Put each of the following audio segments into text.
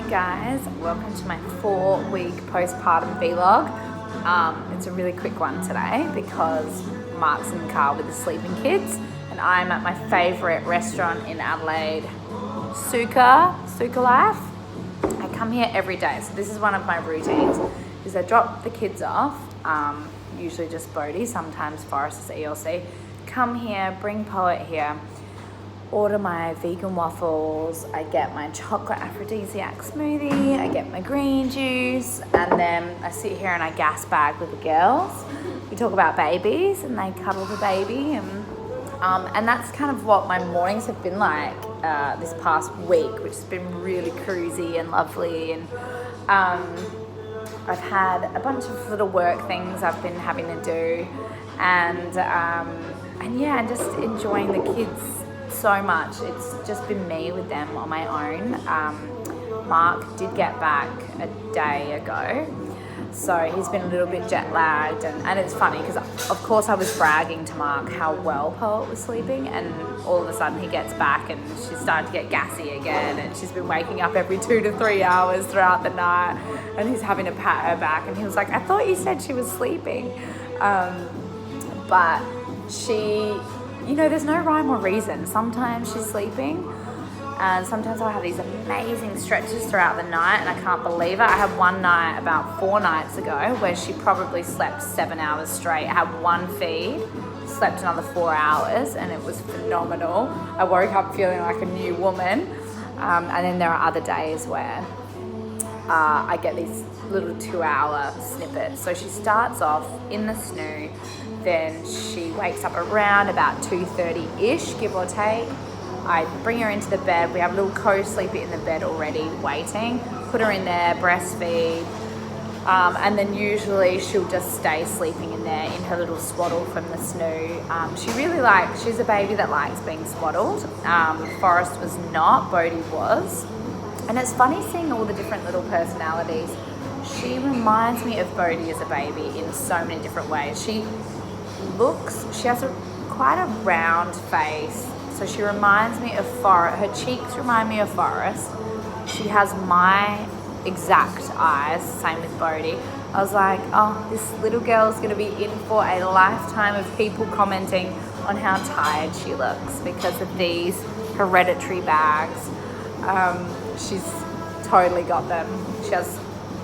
guys, welcome to my 4-week postpartum vlog. It's a really quick one today because Mark's in the car with the sleeping kids and I'm at my favourite restaurant in Adelaide, Suka Life. I come here every day, so this is one of my routines, is I drop the kids off, usually just Bodhi, sometimes Forrest is ELC, come here, bring Poet here, order my vegan waffles, I get my chocolate aphrodisiac smoothie, I get my green juice, and then I sit here and I gas bag with the girls. We talk about babies and they cuddle the baby, and that's kind of what my mornings have been like this past week, which has been really cruisy and lovely. And I've had a bunch of little work things I've been having to do, and yeah, just enjoying the kids so much. It's just been me with them on my own. Mark did get back a day ago, so he's been a little bit jet lagged, and it's funny because of course I was bragging to Mark how well Poet was sleeping, and all of a sudden he gets back and she's starting to get gassy again, and she's been waking up every 2 to 3 hours throughout the night, and he's having to pat her back, and he was like, I thought you said she was sleeping. But she, you know, there's no rhyme or reason. Sometimes she's sleeping, and sometimes I'll have these amazing stretches throughout the night, and I can't believe it. I had one night about 4 nights ago where she probably slept 7 hours straight. I had one feed, slept another 4 hours, and it was phenomenal. I woke up feeling like a new woman. And then there are other days where I get these little 2-hour snippets. So she starts off in the snoo, then she wakes up around about 2:30-ish, give or take. I bring her into the bed. We have a little co-sleeper in the bed already waiting. Put her in there, breastfeed, and then usually she'll just stay sleeping in there in her little swaddle from the snoo. She's a baby that likes being swaddled. Forrest was not, Bodhi was. And it's funny seeing all the different little personalities. She reminds me of Bodhi as a baby in so many different ways. She has quite a round face, so she reminds me of Forrest. Her cheeks remind me of Forrest. She has my exact eyes, same with Bodhi. I was like, oh, this little girl's going to be in for a lifetime of people commenting on how tired she looks because of these hereditary bags. She's totally got them. She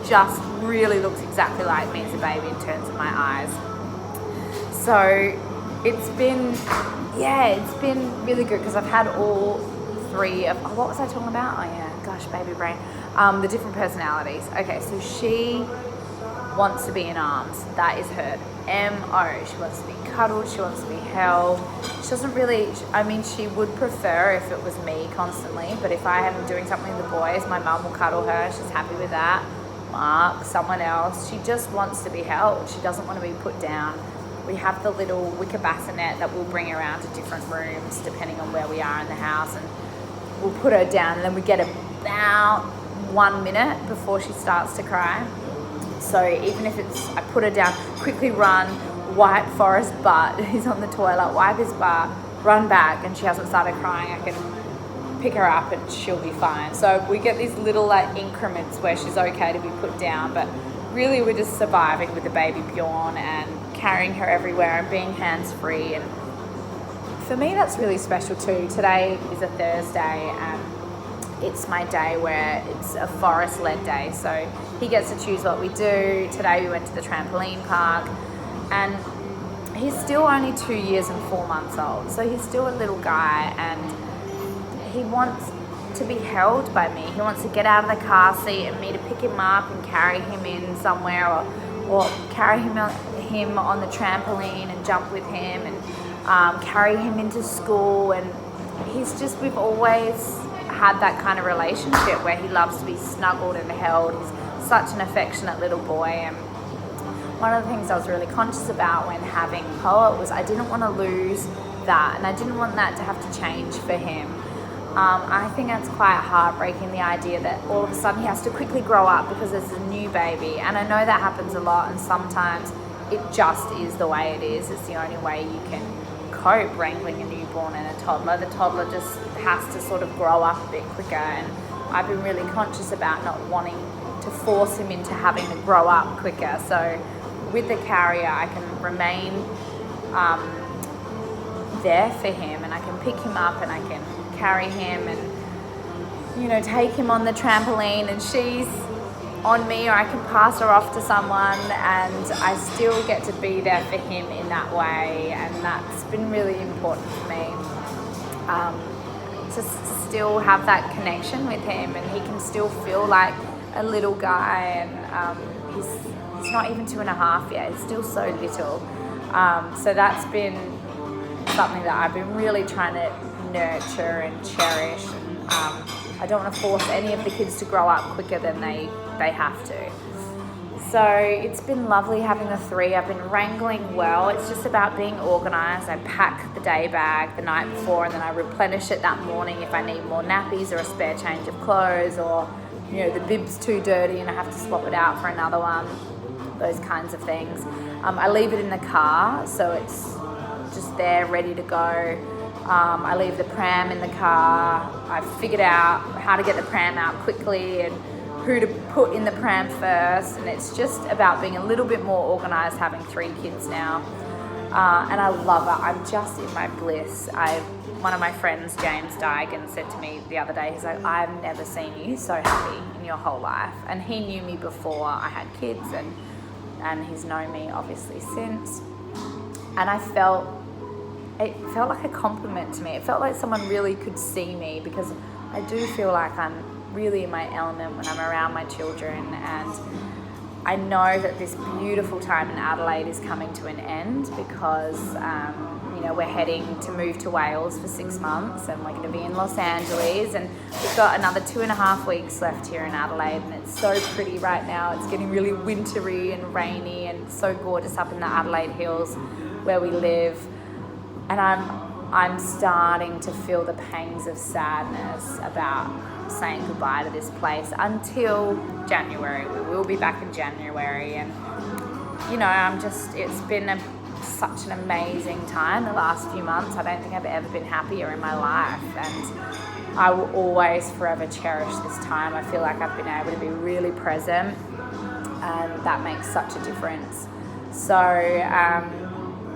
just really looks exactly like me as a baby in terms of my eyes. So it's been really good because I've had all 3 of, what was I talking about? Oh yeah, gosh, baby brain. The different personalities. Okay, so she wants to be in arms. That is her MO. She wants to be cuddled. She wants to be held. She doesn't really, she would prefer if it was me constantly, but if I am doing something with the boys, my mum will cuddle her. She's happy with that. Mark, someone else. She just wants to be held. She doesn't want to be put down. We have the little wicker bassinet that we'll bring around to different rooms depending on where we are in the house, and we'll put her down, and then we get about 1 minute before she starts to cry. So even if I put her down, quickly run, wipe Forrest's butt, he's on the toilet, wipe his butt, run back, and she hasn't started crying, I can pick her up and she'll be fine. So we get these little increments where she's okay to be put down, but really we're just surviving with the baby Bjorn and carrying her everywhere and being hands-free. And for me that's really special too. Today is a Thursday and it's my day where it's a Forrest-led day, so he gets to choose what we do. Today we went to the trampoline park, and he's still only 2 years and 4 months old, so he's still a little guy, and he wants to be held by me. He wants to get out of the car seat and me to pick him up and carry him in somewhere, or carry him on the trampoline and jump with him, and carry him into school. And we've always had that kind of relationship where he loves to be snuggled and held. He's such an affectionate little boy, and one of the things I was really conscious about when having Poet was I didn't want to lose that, and I didn't want that to have to change for him. I think that's quite heartbreaking, the idea that all of a sudden he has to quickly grow up because there's a new baby, and I know that happens a lot, and sometimes it just is the way it is. It's the only way you can cope wrangling a newborn and a toddler. The toddler just has to sort of grow up a bit quicker, and I've been really conscious about not wanting to force him into having to grow up quicker. So with the carrier, I can remain there for him, and I can pick him up and I can carry him and, you know, take him on the trampoline, and she's on me, or I can pass her off to someone, and I still get to be there for him in that way. And that's been really important for me, to still have that connection with him, and he can still feel like a little guy, and he's not even 2.5 yet, he's still so little. So that's been something that I've been really trying to nurture and cherish, and I don't want to force any of the kids to grow up quicker than they have to. So it's been lovely having the 3. I've been wrangling well. It's just about being organised. I pack the day bag the night before, and then I replenish it that morning if I need more nappies or a spare change of clothes, or, you know, the bib's too dirty and I have to swap it out for another one, those kinds of things. I leave it in the car, so it's just there ready to go. I leave the pram in the car. I've figured out how to get the pram out quickly and who to put in the pram first, and it's just about being a little bit more organised having 3 kids now, and I love it. I'm just in my bliss. One of my friends, James Digan, said to me the other day, he's like, I've never seen you so happy in your whole life. And he knew me before I had kids, and he's known me obviously since, and it felt like a compliment to me. It felt like someone really could see me, because I do feel like I'm really in my element when I'm around my children, and I know that this beautiful time in Adelaide is coming to an end, because you know, we're heading to move to Wales for 6 months, and we're going to be in Los Angeles, and we've got another 2.5 weeks left here in Adelaide, and it's so pretty right now. It's getting really wintry and rainy, and so gorgeous up in the Adelaide Hills where we live, and I'm starting to feel the pangs of sadness about saying goodbye to this place until January. We will be back in January, and you know, it's been such an amazing time the last few months. I don't think I've ever been happier in my life, and I will always forever cherish this time. I feel like I've been able to be really present, and that makes such a difference. So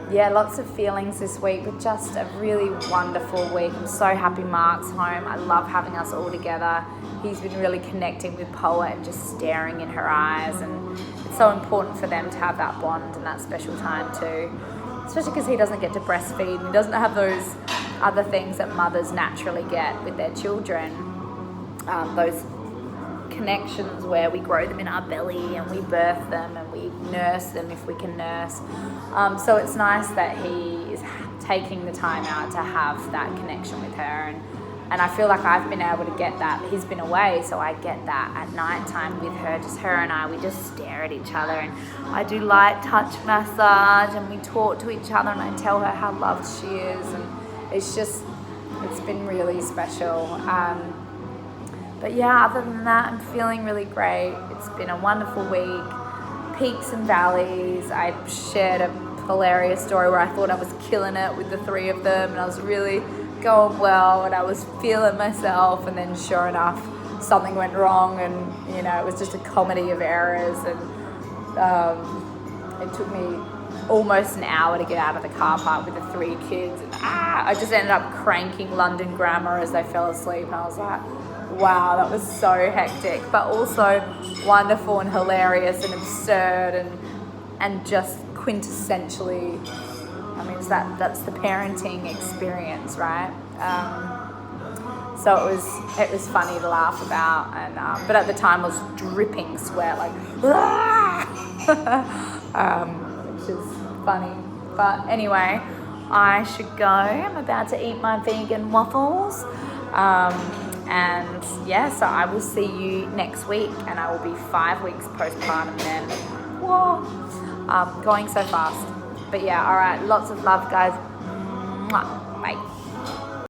yeah, lots of feelings this week, but just a really wonderful week. I'm so happy Mark's home. I love having us all together. He's been really connecting with Poa and just staring in her eyes, and it's so important for them to have that bond and that special time too, especially because he doesn't get to breastfeed, and he doesn't have those other things that mothers naturally get with their children, those connections where we grow them in our belly and we birth them and we nurse them if we can nurse. So it's nice that he is taking the time out to have that connection with her, and I feel like I've been able to get that. He's been away, so I get that at night time with her, just her and I. We just stare at each other, and I do light touch massage, and we talk to each other, and I tell her how loved she is, and it's been really special. But yeah, other than that, I'm feeling really great. It's been a wonderful week, peaks and valleys. I shared a hilarious story where I thought I was killing it with the 3 of them, and I was really going well, and I was feeling myself, and then sure enough, something went wrong, and you know, it was just a comedy of errors, and it took me almost an hour to get out of the car park with the 3 kids, and I just ended up cranking London Grammar as they fell asleep, and I was like, wow, that was so hectic, but also wonderful and hilarious and absurd, and just quintessentially, I mean, that's the parenting experience, right? So it was funny to laugh about, and but at the time I was dripping sweat, like, which is funny. But anyway, I should go. I'm about to eat my vegan waffles. And yeah, so I will see you next week, and I will be 5 weeks postpartum then. Whoa, going so fast. But yeah, all right, lots of love, guys. Mwah.